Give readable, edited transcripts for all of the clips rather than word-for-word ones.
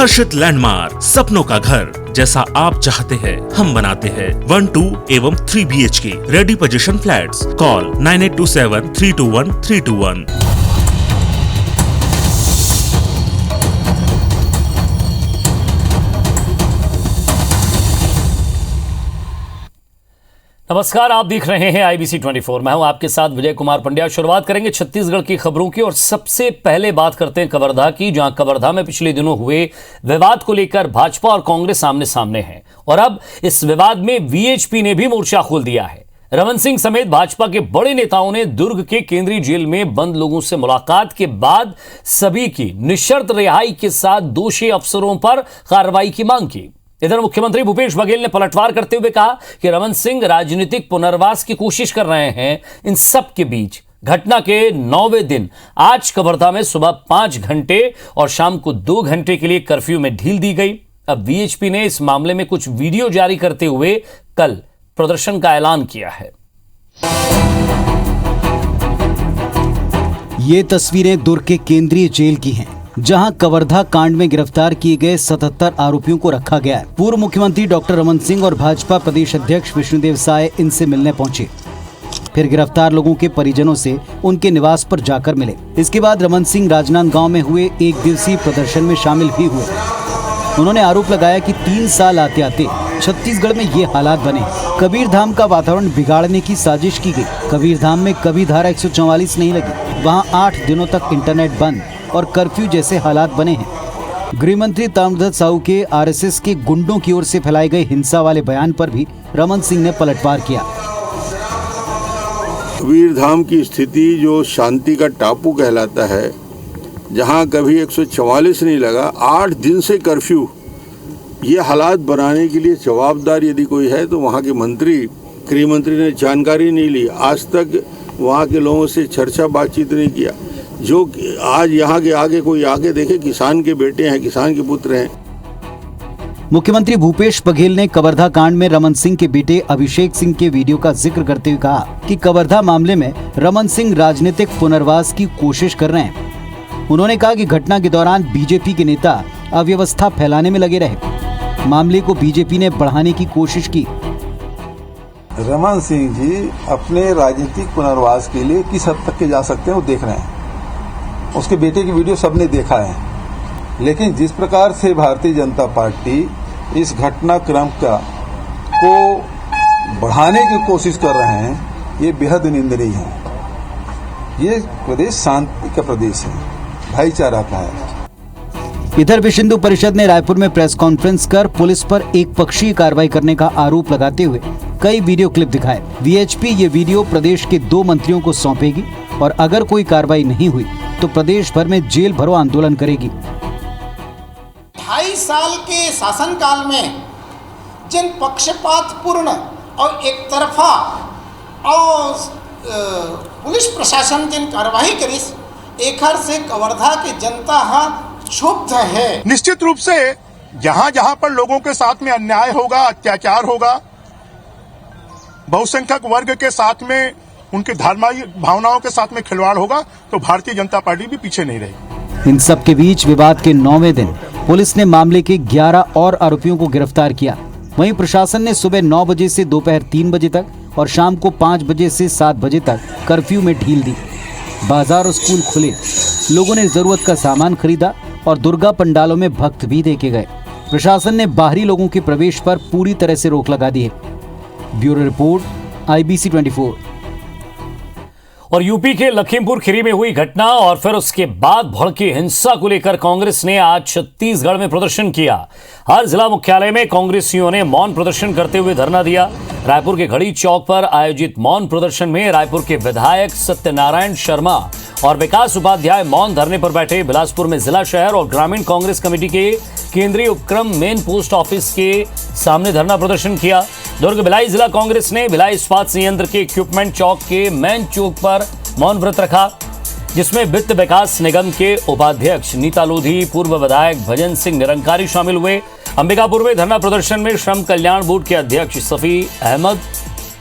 हर्षित landmark, सपनों का घर जैसा आप चाहते हैं हम बनाते हैं। 1, 2 एवं 3 BHK ready position flats. Call 9827321321। नमस्कार, आप देख रहे हैं IBC 24। मैं हूं आपके साथ विजय कुमार पंड्या। शुरुआत करेंगे छत्तीसगढ़ की खबरों की और सबसे पहले बात करते हैं कवर्धा की, जहां कवर्धा में पिछले दिनों हुए विवाद को लेकर भाजपा और कांग्रेस आमने सामने हैं और अब इस विवाद में VHP ने भी मोर्चा खोल दिया है। रमन सिंह समेत भाजपा के बड़े नेताओं ने दुर्ग के केंद्रीय जेल में बंद लोगों से मुलाकात के बाद सभी की निशर्त रिहाई के साथ दोषी अफसरों पर कार्रवाई की मांग की। इधर मुख्यमंत्री भूपेश बघेल ने पलटवार करते हुए कहा कि रमन सिंह राजनीतिक पुनर्वास की कोशिश कर रहे हैं। इन सब के बीच घटना के 9वें दिन आज कवर्धा में सुबह 5 घंटे और शाम को 2 घंटे के लिए कर्फ्यू में ढील दी गई। अब VHP ने इस मामले में कुछ वीडियो जारी करते हुए कल प्रदर्शन का ऐलान किया है। ये तस्वीरें दुर्ग के केंद्रीय जेल की हैं, जहां कवर्धा कांड में गिरफ्तार किए गए 77 आरोपियों को रखा गया है। पूर्व मुख्यमंत्री डॉक्टर रमन सिंह और भाजपा प्रदेश अध्यक्ष विष्णुदेव साय इनसे मिलने पहुंचे, फिर गिरफ्तार लोगों के परिजनों से उनके निवास पर जाकर मिले। इसके बाद रमन सिंह राजनांदगांव में हुए 1 दिवसीय प्रदर्शन में शामिल भी हुए। उन्होंने आरोप लगाया कि 3 साल आते आते छत्तीसगढ़ में ये हालात बने। कबीरधाम का वातावरण बिगाड़ने की साजिश की गई। कबीरधाम में कभी धारा 144 नहीं लगी, वहाँ 8 दिनों तक इंटरनेट बंद और कर्फ्यू जैसे हालात बने हैं। गृह मंत्री ताम्रध्वज साहू के RSS के गुंडों की ओर से फैलाए गए हिंसा वाले बयान पर भी रमन सिंह ने पलटवार किया। कबीरधाम की स्थिति जो शांति का टापू कहलाता है, जहां कभी 144 नहीं लगा, 8 दिन से कर्फ्यू, ये हालात बनाने के लिए जवाबदार यदि कोई है तो वहां के मंत्री, गृह मंत्री ने जानकारी नहीं ली। आज तक वहां के लोगों से चर्चा बातचीत नहीं किया। जो आज यहाँ के आगे कोई आगे देखे, किसान के बेटे हैं, किसान के पुत्र हैं। मुख्यमंत्री भूपेश बघेल ने कवर्धा कांड में रमन सिंह के बेटे अभिषेक सिंह के वीडियो का जिक्र करते हुए कहा कि कवर्धा मामले में रमन सिंह राजनीतिक पुनर्वास की कोशिश कर रहे हैं। उन्होंने कहा कि घटना के दौरान बीजेपी के नेता अव्यवस्था फैलाने में लगे रहे। मामले को बीजेपी ने बढ़ाने की कोशिश की। रमन सिंह जी अपने राजनीतिक पुनर्वास के लिए किस हद तक के जा सकते हैं वो देख रहे हैं। उसके बेटे की वीडियो सबने देखा है, लेकिन जिस प्रकार से भारतीय जनता पार्टी इस घटनाक्रम को बढ़ाने की कोशिश कर रहे हैं, ये बेहद निंदनीय है। ये प्रदेश शांति का प्रदेश है, भाईचारा का है। इधर विश्व हिंदू परिषद ने रायपुर में प्रेस कॉन्फ्रेंस कर पुलिस पर एक पक्षीय कार्रवाई करने का आरोप लगाते हुए कई वीडियो क्लिप दिखाए। VHP ये वीडियो प्रदेश के 2 मंत्रियों को सौंपेगी और अगर कोई कार्रवाई नहीं हुई तो प्रदेश भर में जेल भरो आंदोलन करेगी। 2.5 साल के शासनकाल में जिन पक्षपातपूर्ण और एक तरफा और पुलिस प्रशासन जिन कार्रवाई करी, एखर से कवर्धा की जनता क्षुब्ध है। निश्चित रूप से जहां जहां पर लोगों के साथ में अन्याय होगा, अत्याचार होगा, बहुसंख्यक वर्ग के साथ में उनके धार्मिक भावनाओं के साथ में खिलवाड़ होगा, तो भारतीय जनता पार्टी भी पीछे नहीं रहेगी। इन सब के बीच विवाद के 9वें दिन पुलिस ने मामले के 11 और आरोपियों को गिरफ्तार किया। वहीं प्रशासन ने सुबह 9 बजे से दोपहर 3 बजे तक और शाम को 5 बजे से 7 बजे तक कर्फ्यू में ढील दी। बाजार और स्कूल खुले, लोगों ने जरूरत का सामान खरीदा और दुर्गा पंडालों में भक्त भी देखे गए। प्रशासन ने बाहरी लोगों के प्रवेश पर पूरी तरह से रोक लगा दी है। Bureau report, IBC 24। और यूपी के लखीमपुर खीरी में हुई घटना और फिर उसके बाद भड़की हिंसा को लेकर कांग्रेस ने आज छत्तीसगढ़ में प्रदर्शन किया। हर जिला मुख्यालय में कांग्रेसियों ने मौन प्रदर्शन करते हुए धरना दिया। रायपुर के घड़ी चौक पर आयोजित मौन प्रदर्शन में रायपुर के विधायक सत्यनारायण शर्मा और विकास उपाध्याय मौन धरने पर बैठे। बिलासपुर में जिला, शहर और ग्रामीण कांग्रेस कमेटी के केंद्रीय उपक्रम मेन पोस्ट ऑफिस के सामने धरना प्रदर्शन किया। दुर्ग भिलाई जिला कांग्रेस ने भिलाई इस्पात संयंत्र के इक्विपमेंट चौक के मेन चौक पर मौन व्रत रखा, जिसमें वित्त विकास निगम के उपाध्यक्ष नीता लोधी, पूर्व विधायक भजन सिंह निरंकारी शामिल हुए। अंबिकापुर में धरना प्रदर्शन में श्रम कल्याण बोर्ड के अध्यक्ष सफी अहमद,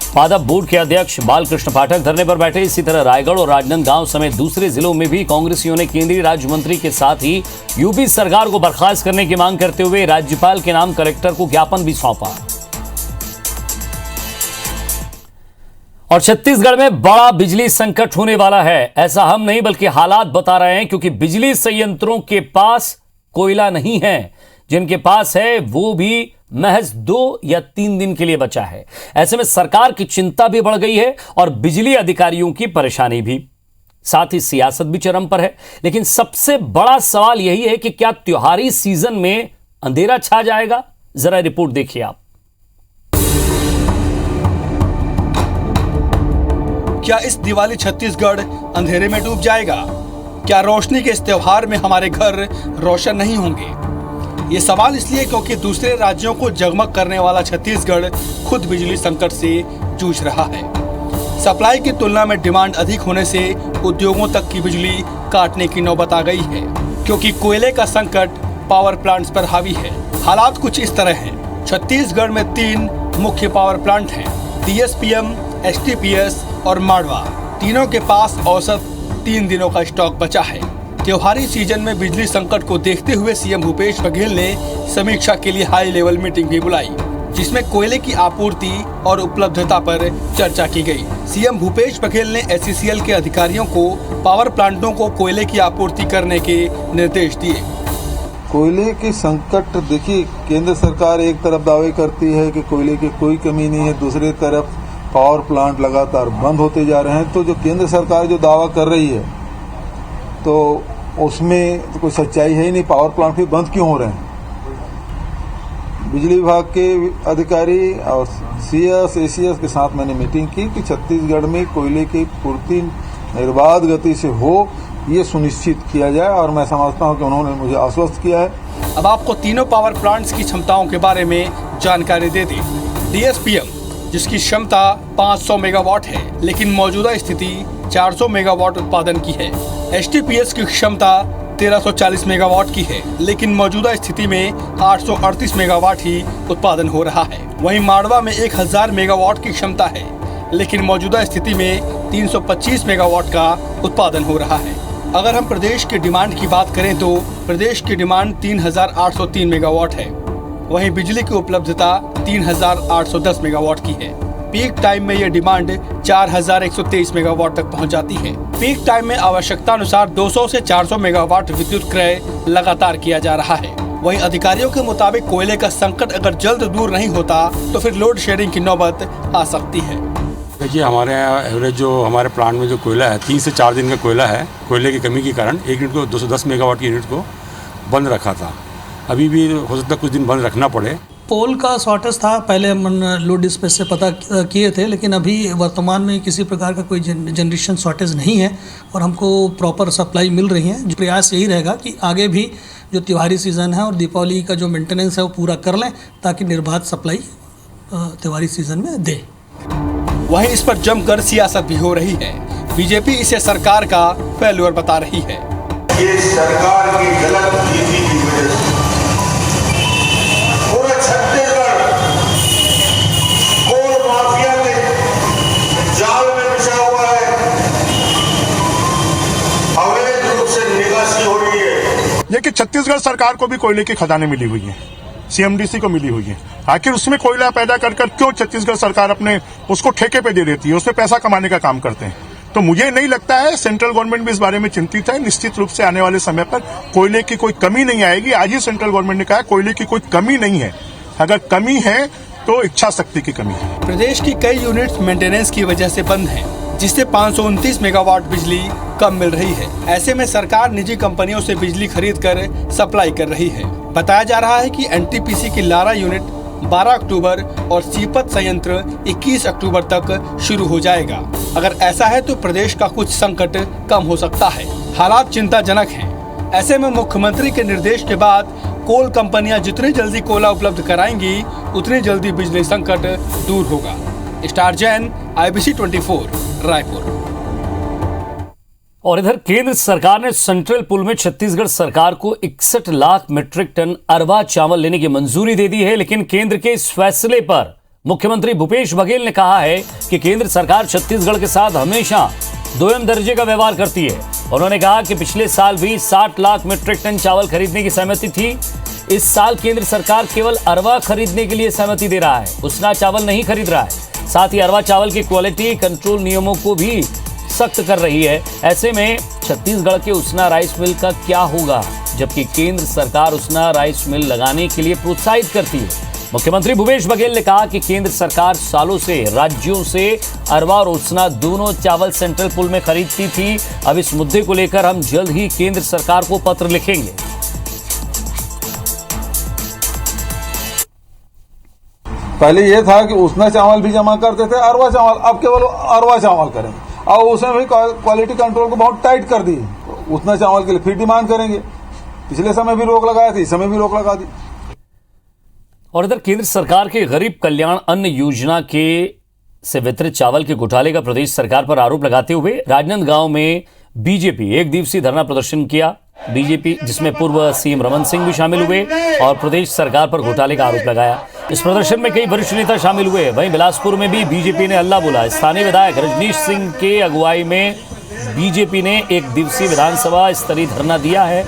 पादप बोर्ड के अध्यक्ष बालकृष्ण पाठक धरने पर बैठे। इसी तरह रायगढ़ और राजनांदगांव समेत दूसरे जिलों में भी कांग्रेसियों ने केंद्रीय राज्य मंत्री के साथ ही यूपी सरकार को बर्खास्त करने की मांग करते हुए राज्यपाल के नाम कलेक्टर को ज्ञापन भी सौंपा। और छत्तीसगढ़ में बड़ा बिजली संकट होने वाला है, ऐसा हम नहीं बल्कि हालात बता रहे हैं, क्योंकि बिजली संयंत्रों के पास कोयला नहीं है, जिनके पास है वो भी महज 2 या 3 दिन के लिए बचा है। ऐसे में सरकार की चिंता भी बढ़ गई है और बिजली अधिकारियों की परेशानी भी, साथ ही सियासत भी चरम पर है। लेकिन सबसे बड़ा सवाल यही है कि क्या त्योहारी सीजन में अंधेरा छा जाएगा? जरा रिपोर्ट देखिए आप। क्या इस दिवाली छत्तीसगढ़ अंधेरे में डूब जाएगा? क्या रोशनी के इस त्योहार में हमारे घर रोशन नहीं होंगे? ये सवाल इसलिए क्योंकि दूसरे राज्यों को जगमग करने वाला छत्तीसगढ़ खुद बिजली संकट से जूझ रहा है। सप्लाई की तुलना में डिमांड अधिक होने से उद्योगों तक की बिजली काटने की नौबत आ गई है, क्योंकि कोयले का संकट पावर प्लांट्स पर हावी है। हालात कुछ इस तरह हैं। छत्तीसगढ़ में 3 मुख्य पावर प्लांट हैं, DSPM, STPS और माड़वा। तीनों के पास औसत 3 दिनों का स्टॉक बचा है। त्योहारी सीजन में बिजली संकट को देखते हुए सीएम भूपेश बघेल ने समीक्षा के लिए हाई लेवल मीटिंग भी बुलाई, जिसमें कोयले की आपूर्ति और उपलब्धता पर चर्चा की गई। सीएम भूपेश बघेल ने SCCL के अधिकारियों को पावर प्लांटों को कोयले की आपूर्ति करने के निर्देश दिए। कोयले के संकट देखिए, केंद्र सरकार एक तरफ दावे करती है कि कोयले की कोई कमी नहीं है, दूसरी तरफ पावर प्लांट लगातार बंद होते जा रहे हैं। तो जो केंद्र सरकार जो दावा कर रही है तो उसमें तो कोई सच्चाई है ही नहीं। पावर प्लांट भी बंद क्यों हो रहे हैं? बिजली विभाग के अधिकारी और CS, ACS के साथ मैंने मीटिंग की कि छत्तीसगढ़ में कोयले की पूर्ति निर्बाध गति से हो, ये सुनिश्चित किया जाए, और मैं समझता हूं कि उन्होंने मुझे आश्वस्त किया है। अब आपको तीनों पावर प्लांट्स की क्षमताओं के बारे में जानकारी दे दें। DSPM जिसकी क्षमता 500 मेगावाट है, लेकिन मौजूदा स्थिति 400 मेगावाट उत्पादन की है। STPS की क्षमता 1340 मेगावाट की है, लेकिन मौजूदा स्थिति में 838 मेगावाट ही उत्पादन हो रहा है। वहीं माड़वा में 1000 मेगावाट की क्षमता है, लेकिन मौजूदा स्थिति में 325 मेगावाट का उत्पादन हो रहा है। अगर हम प्रदेश के डिमांड की बात करें तो प्रदेश की डिमांड 3803 मेगावाट है। वहीं बिजली की उपलब्धता 3810 मेगावाट की है। पीक टाइम में यह डिमांड 4123 मेगावाट तक पहुंच जाती है। पीक टाइम में आवश्यकता अनुसार 200 से 400 मेगावाट विद्युत क्रय लगातार किया जा रहा है। वहीं अधिकारियों के मुताबिक कोयले का संकट अगर जल्द दूर नहीं होता तो फिर लोड शेडिंग की नौबत आ सकती है। देखिए, हमारे यहाँ एवरेज जो हमारे प्लांट में जो कोयला है 3 से 4 दिन का कोयला है। कोयले की कमी के कारण एक यूनिट को 210 मेगावाट की यूनिट को बंद रखा था। अभी भी हो सकता है कुछ दिन बंद रखना पड़े। पोल का शॉर्टेज था, पहले हम लोड डिस्पैच से पता किए थे, लेकिन अभी वर्तमान में किसी प्रकार का कोई जनरेशन शॉर्टेज नहीं है और हमको प्रॉपर सप्लाई मिल रही है। प्रयास यही रहेगा कि आगे भी जो त्योहारी सीज़न है और दीपावली का जो मेंटेनेंस है वो पूरा कर लें, ताकि निर्बाध सप्लाई त्योहारी सीज़न में दे। वहीं इस पर जमकर सियासत भी हो रही है। बीजेपी इसे सरकार का फेल्योर बता रही है। ये सरकार की गलत नीति की वजह से पूरा छत्तीसगढ़ कोल माफिया के जाल में बिछा हुआ है। अवैध रूप से निकासी हो रही है। लेकिन छत्तीसगढ़ सरकार को भी कोयले की खदानें मिली हुई है, CMDC को मिली हुई है। आखिर उसमें कोयला पैदा कर क्यों छत्तीसगढ़ सरकार अपने उसको ठेके पे दे देती है, उसमें पैसा कमाने का काम करते हैं। तो मुझे नहीं लगता है, सेंट्रल गवर्नमेंट भी इस बारे में चिंतित है। निश्चित रूप से आने वाले समय पर कोयले की कोई कमी नहीं आएगी। आज ही सेंट्रल गवर्नमेंट ने कहा कोयले की कोई कमी नहीं है। अगर कमी है तो इच्छा शक्ति की कमी है। प्रदेश की कई यूनिट्स मेंटेनेंस की वजह से बंद हैं, जिससे 529 मेगावाट बिजली कम मिल रही है। ऐसे में सरकार निजी कंपनियों से बिजली खरीद कर सप्लाई कर रही है। बताया जा रहा है कि NTPC की लारा यूनिट 12 अक्टूबर और सीपत संयंत्र 21 अक्टूबर तक शुरू हो जाएगा। अगर ऐसा है तो प्रदेश का कुछ संकट कम हो सकता है। हालात चिंताजनक हैं। ऐसे में मुख्यमंत्री के निर्देश के बाद कोल कंपनियां जितनी जल्दी कोयला उपलब्ध कराएंगी, उतनी जल्दी बिजली संकट दूर होगा। Star Jain, IBC 24, Raipur. और इधर केंद्र सरकार ने सेंट्रल पूल में छत्तीसगढ़ सरकार को 61 लाख मीट्रिक टन अरवा चावल लेने की मंजूरी दे दी है, लेकिन केंद्र के इस फैसले पर मुख्यमंत्री भूपेश बघेल ने कहा है कि केंद्र सरकार छत्तीसगढ़ के साथ हमेशा दोयम दर्जे का व्यवहार करती है। उन्होंने कहा कि पिछले साल भी 60 लाख मीट्रिक टन चावल खरीदने की सहमति थी। इस साल केंद्र सरकार केवल अरवा खरीदने के लिए सहमति दे रहा है, उसना चावल नहीं खरीद रहा है। साथ ही अरवा चावल की क्वालिटी कंट्रोल नियमों को भी सख्त कर रही है। ऐसे में छत्तीसगढ़ के उसना राइस मिल का क्या होगा, जबकि केंद्र सरकार उसना राइस मिल लगाने के लिए प्रोत्साहित करती है। मुख्यमंत्री भूपेश बघेल ने कहा कि केंद्र सरकार सालों से राज्यों से अरवा और उसना दोनों चावल सेंट्रल पूल में खरीदती थी। अब इस मुद्दे को लेकर हम जल्द ही केंद्र सरकार को पत्र लिखेंगे। पहले ये था कि उसना चावल भी जमा करते थे, अरवा चावल, अब केवल अरवा चावल करेंगे और उसमें भी क्वालिटी कंट्रोल को बहुत टाइट कर दी। उसना चावल के लिए फिर डिमांड करेंगे। पिछले समय भी रोक लगाया थी, इस समय भी रोक लगा दी। और इधर केंद्र सरकार के गरीब कल्याण अन्न योजना के से वितरित चावल के घोटाले का प्रदेश सरकार पर आरोप लगाते हुए राजनांदगांव में बीजेपी एक दिवसीय धरना प्रदर्शन किया। बीजेपी जिसमें पूर्व सीएम रमन सिंह भी शामिल हुए और प्रदेश सरकार पर घोटाले का आरोप लगाया। इस प्रदर्शन में कई वरिष्ठ नेता शामिल हुए। वहीं बिलासपुर में भी बीजेपी ने हल्ला बोला। स्थानीय विधायक रजनीश सिंह के अगुवाई में बीजेपी ने एक दिवसीय विधानसभा स्तरीय धरना दिया है।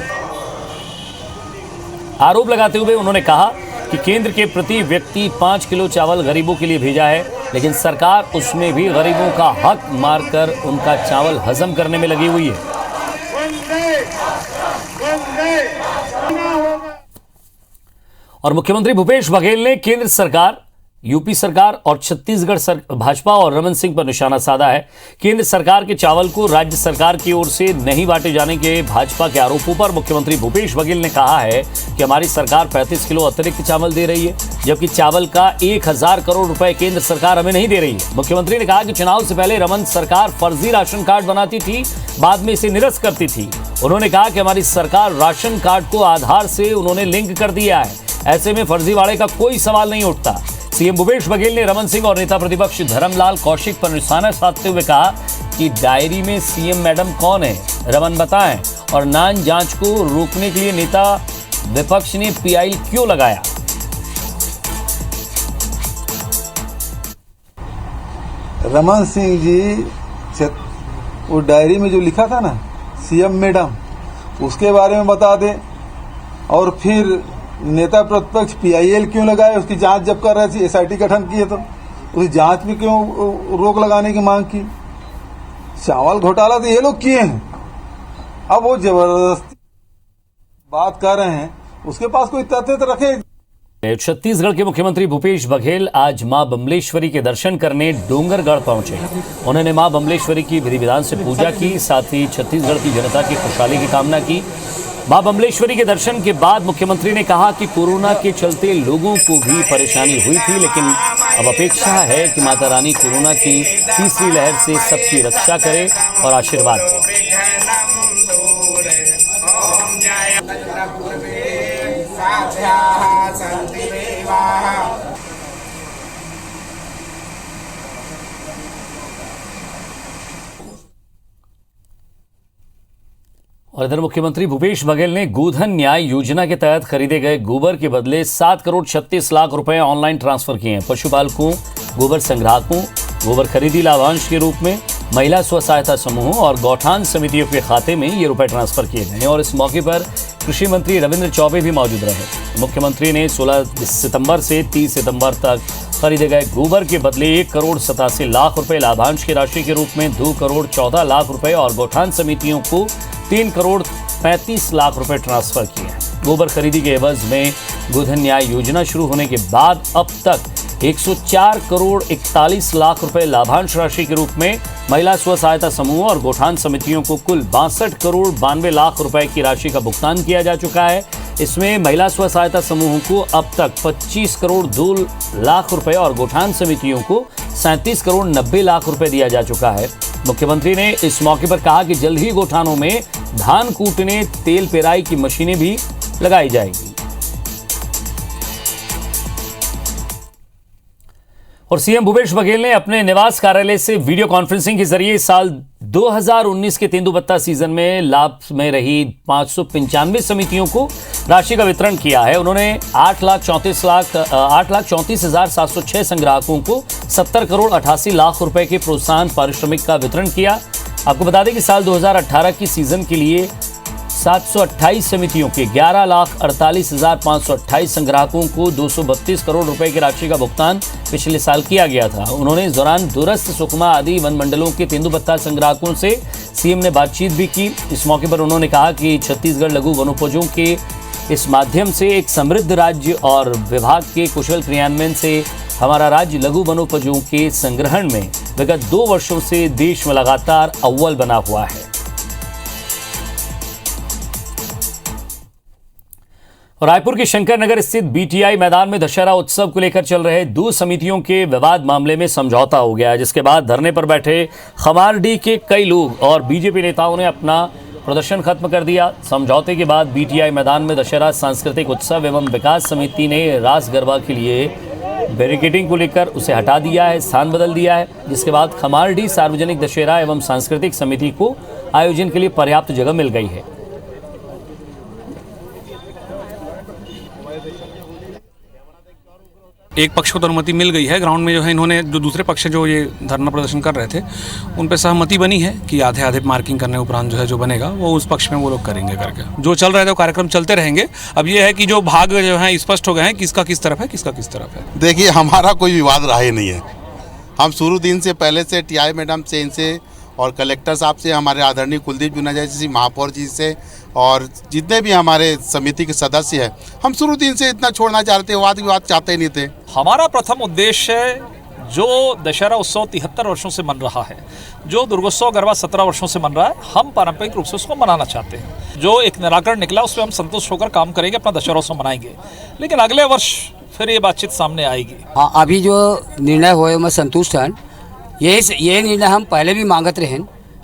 आरोप लगाते हुए उन्होंने कहा कि केंद्र के प्रति व्यक्ति 5 किलो चावल गरीबों के लिए भेजा है, लेकिन सरकार उसमें भी गरीबों का हक मारकर उनका चावल हजम करने में लगी हुई है। और मुख्यमंत्री भूपेश बघेल ने केंद्र सरकार, यूपी सरकार और छत्तीसगढ़ भाजपा और रमन सिंह पर निशाना साधा है। केंद्र सरकार के चावल को राज्य सरकार की ओर से नहीं बांटे जाने के भाजपा के आरोपों पर मुख्यमंत्री भूपेश बघेल ने कहा है कि हमारी सरकार 35 किलो अतिरिक्त चावल दे रही है, जबकि चावल का 1000 करोड़ रुपए केंद्र सरकार हमें नहीं दे रही है। मुख्यमंत्री ने कहा कि चुनाव से पहले रमन सरकार फर्जी राशन कार्ड बनाती थी, बाद में इसे निरस्त करती थी। उन्होंने कहा कि हमारी सरकार राशन कार्ड को आधार से उन्होंने लिंक कर दिया है, ऐसे में फर्जीवाड़े का कोई सवाल नहीं उठता। सीएम भूपेश बघेल ने रमन सिंह और नेता प्रतिपक्ष धर्मलाल कौशिक पर निशाना साधते हुए कहा कि डायरी में सीएम मैडम कौन है, रमन बताएं, और नान जांच को रोकने के लिए नेता विपक्ष ने पीआई क्यों लगाया। रमन सिंह जी वो डायरी में जो लिखा था ना सीएम मैडम, उसके बारे में बता दें। और फिर नेता प्रतिपक्ष पीआईएल क्यों लगाए, उसकी जांच जब कर रहे थे, एसआईटी गठन किए तो उस जांच में क्यों रोक लगाने की मांग की। चावल घोटाला तो ये लोग किए हैं, अब वो जबरदस्ती बात कर रहे हैं, उसके पास कोई तथ्य तो रखे। छत्तीसगढ़ के मुख्यमंत्री भूपेश बघेल आज मां बमलेश्वरी के दर्शन करने डोंगरगढ़ पहुंचे। उन्होंने मां बमलेश्वरी की विधि विधान से पूजा की, साथ ही छत्तीसगढ़ की जनता की खुशहाली की कामना की। मां बमलेश्वरी के दर्शन के बाद मुख्यमंत्री ने कहा कि कोरोना के चलते लोगों को भी परेशानी हुई थी, लेकिन अब अपेक्षा है कि माता रानी कोरोना की तीसरी लहर से सबकी रक्षा करे और आशीर्वाद दे। और इधर मुख्यमंत्री भूपेश बघेल ने गोधन न्याय योजना के तहत खरीदे गए गोबर के बदले 7 करोड़ 36 लाख रुपए ऑनलाइन ट्रांसफर किए हैं। पशुपालकों, गोबर संग्राहकों, गोबर खरीदी लाभांश के रूप में महिला स्व सहायता समूहों और गौठान समितियों के खाते में ये रुपए ट्रांसफर किए गए। और इस मौके पर कृषि मंत्री रविंद्र चौबे भी मौजूद रहे। मुख्यमंत्री ने 16 सितंबर से 30 सितंबर तक खरीदे गए गोबर के बदले 1 करोड़ 87 लाख रुपए लाभांश की राशि के रूप में, 2 करोड़ 14 लाख रुपए और गौठान समितियों को 3 करोड़ 35 लाख रुपए ट्रांसफर किए हैं। गोबर खरीदी के एवज में गोधन न्याय योजना शुरू होने के बाद अब तक 104 करोड़ 41 लाख रुपए लाभांश राशि के रूप में महिला स्व सहायता समूह और गौठान समितियों को कुल 62 करोड़ 92 लाख रुपए की राशि का भुगतान किया जा चुका है। इसमें महिला स्व सहायता समूहों को अब तक 25 करोड़ 2 लाख रुपए और गौठान समितियों को 37 करोड़ 90 लाख रुपए दिया जा चुका है। मुख्यमंत्री ने इस मौके पर कहा कि जल्द ही गौठानों में धान कूटने, तेल पेराई की मशीनें भी लगाई जाएगी। और सीएम भूपेश बघेल ने अपने निवास कार्यालय से वीडियो कॉन्फ्रेंसिंग के जरिए इस साल 2019 के तेंदुपत्ता सीजन में लाभ में रही 595 समितियों को राशि का वितरण किया है। उन्होंने 8,34,706 संग्राहकों को 70 करोड़ 88 लाख रुपए के प्रोत्साहन पारिश्रमिक का वितरण किया। आपको बता दें कि साल 2018 की सीजन के लिए 728 समितियों के 11,48,528 संग्राहकों को 232 करोड़ रुपए की राशि का भुगतान पिछले साल किया गया था। उन्होंने इस दौरान दूरस्थ सुकमा आदि वन मंडलों के तेंदुपत्ता संग्राहकों से सीएम ने बातचीत भी की। इस मौके पर उन्होंने कहा कि छत्तीसगढ़ लघु वनोपजों के इस माध्यम से एक समृद्ध राज्य और विभाग के कुशल क्रियान्वयन से हमारा राज्य लघु वनोपजों के संग्रहण में विगत 2 वर्षों से देश में लगातार अव्वल बना हुआ है। रायपुर के शंकर नगर स्थित बीटीआई मैदान में दशहरा उत्सव को लेकर चल रहे 2 समितियों के विवाद मामले में समझौता हो गया, जिसके बाद धरने पर बैठे खमारडी के कई लोग और बीजेपी नेताओं ने अपना प्रदर्शन खत्म कर दिया। समझौते के बाद बीटीआई मैदान में दशहरा सांस्कृतिक उत्सव एवं विकास समिति ने रास गरबा के लिए बैरिकेडिंग को लेकर उसे हटा दिया है, स्थान बदल दिया है, जिसके बाद खमारडी सार्वजनिक दशहरा एवं सांस्कृतिक समिति को आयोजन के लिए पर्याप्त जगह मिल गई है। एक पक्ष को तो अनुमति मिल गई है, ग्राउंड में जो है इन्होंने जो दूसरे पक्ष जो ये धरना प्रदर्शन कर रहे थे उन पर सहमति बनी है कि आधे आधे मार्किंग करने उपरांत जो है जो बनेगा वो उस पक्ष में वो लोग करेंगे करके। जो चल रहे थे वो कार्यक्रम चलते रहेंगे। अब ये है कि जो भाग जो है स्पष्ट हो गए हैं किसका किस तरफ है, किसका किस तरफ है। देखिए, हमारा कोई विवाद रहा ही नहीं है। हम शुरू दिन से पहले से टीआई मैडम से, इनसे और कलेक्टर साहब से, हमारे आदरणीय कुलदीप जुनेजा जी, महापौर जी से और जितने भी हमारे समिति के सदस्य हैं, हम शुरू दिन से इतना छोड़ना चाहते, वाद विवाद चाहते नहीं थे। हमारा प्रथम उद्देश्य जो दशहरा उत्सव 73 वर्षों से मन रहा है, जो दुर्गोत्सव गरबा 17 वर्षों से मन रहा है, हम पारंपरिक रूप से उसको मनाना चाहते हैं। जो एक निराकरण निकला उसमें हम संतुष्ट होकर काम करेंगे, अपना दशहरा उत्सव मनाएंगे, लेकिन अगले वर्ष फिर ये बातचीत सामने आएगी। अभी जो निर्णय हुए मैं संतुष्ट हैं। ये निर्णय हम पहले भी मांगत रहे,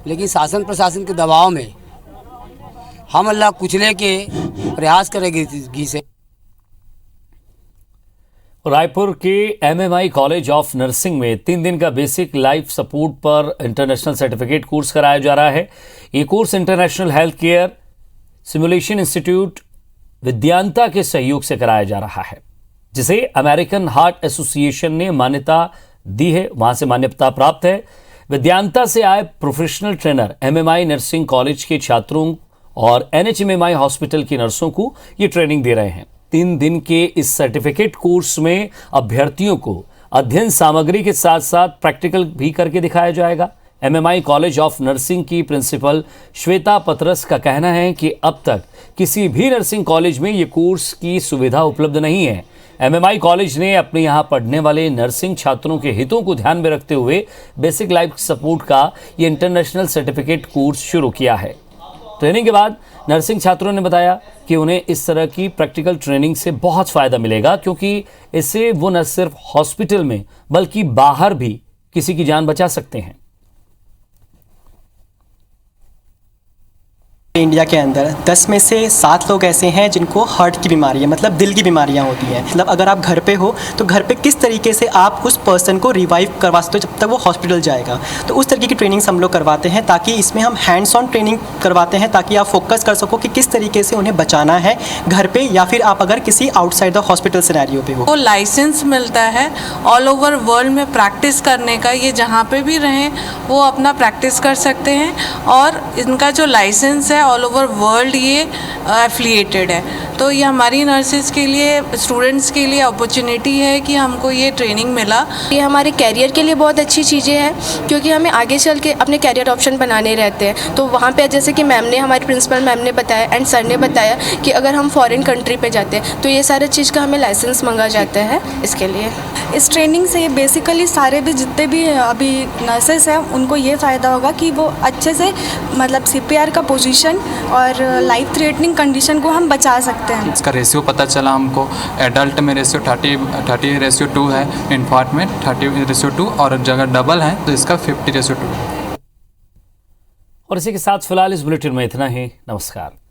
लेकिन शासन प्रशासन के दबाव में हम अल्लाह कुचले के प्रयास करेंगे से। रायपुर के एमएमआई कॉलेज ऑफ नर्सिंग में 3 दिन का बेसिक लाइफ सपोर्ट पर इंटरनेशनल सर्टिफिकेट कोर्स कराया जा रहा है। ये course international health care simulation institute Vidyanta के सहयोग से कराया जा रहा है, जिसे अमेरिकन हार्ट एसोसिएशन ने मान्यता दी है, वहां से मान्यता प्राप्त है। विद्यांता से आए professional trainer MMI nursing college के छात्रों और एनएचएमएमआई हॉस्पिटल की नर्सों को ये ट्रेनिंग दे रहे हैं। 3 दिन के इस सर्टिफिकेट कोर्स में अभ्यर्थियों को अध्ययन सामग्री के साथ साथ प्रैक्टिकल भी करके दिखाया जाएगा। एमएमआई कॉलेज ऑफ नर्सिंग की प्रिंसिपल श्वेता पतरस का कहना है कि अब तक किसी भी नर्सिंग कॉलेज में ये कोर्स की सुविधा उपलब्ध नहीं है। एमएमआई कॉलेज ने अपने यहाँ पढ़ने वाले नर्सिंग छात्रों के हितों को ध्यान में रखते हुए बेसिक लाइफ सपोर्ट का ये इंटरनेशनल सर्टिफिकेट कोर्स शुरू किया है। ट्रेनिंग के बाद नर्सिंग छात्रों ने बताया कि उन्हें इस तरह की प्रैक्टिकल ट्रेनिंग से बहुत फ़ायदा मिलेगा, क्योंकि इससे वो न सिर्फ हॉस्पिटल में बल्कि बाहर भी किसी की जान बचा सकते हैं। इंडिया के अंदर 10 में से 7 लोग ऐसे हैं जिनको हार्ट की बीमारी है, मतलब दिल की बीमारियां होती हैं। मतलब अगर आप घर पे हो तो घर पे किस तरीके से आप उस पर्सन को रिवाइव करवा सकते हो जब तक वो हॉस्पिटल जाएगा। तो उस तरीके की ट्रेनिंग्स हम लोग करवाते हैं, ताकि इसमें हम हैंड्स ऑन ट्रेनिंग करवाते हैं, ताकि आप फोकस कर सको कि किस तरीके से उन्हें बचाना है घर पे, या फिर आप अगर किसी आउटसाइड द हॉस्पिटल सिनेरियो पे हो। वो लाइसेंस मिलता है ऑल ओवर वर्ल्ड में प्रैक्टिस करने का। ये जहाँ पे भी रहें वो अपना प्रैक्टिस कर सकते हैं, और इनका जो लाइसेंस है ऑल ओवर वर्ल्ड ये एफिलिएटेड है। तो ये हमारी नर्सेज के लिए, स्टूडेंट्स के लिए अपॉर्चुनिटी है कि हमको ये ट्रेनिंग मिला। ये हमारे कैरियर के लिए बहुत अच्छी चीज़ें हैं, क्योंकि हमें आगे चल के अपने कैरियर ऑप्शन बनाने रहते हैं। तो वहाँ पे जैसे कि मैम ने, हमारी प्रिंसिपल मैम ने बताया एंड सर ने बताया कि अगर हम फॉरेन कंट्री पे जाते हैं तो ये सारे चीज़ का हमें लाइसेंस मांगा जाता है। इसके लिए इस ट्रेनिंग से बेसिकली सारे भी जितने भी अभी नर्सेस हैं उनको ये फ़ायदा होगा कि वो अच्छे से मतलब CPR का पोजीशन और लाइफ थ्रेटनिंग कंडीशन को हम बचा सकते हैं। इसका रेशियो पता चला हमको। एडल्ट में रेशियो 30:2 है, इन्फेंट में 30:2, और जगह डबल है तो इसका 50:2। और इसी के साथ फिलहाल इस बुलेटिन में इतना ही। नमस्कार।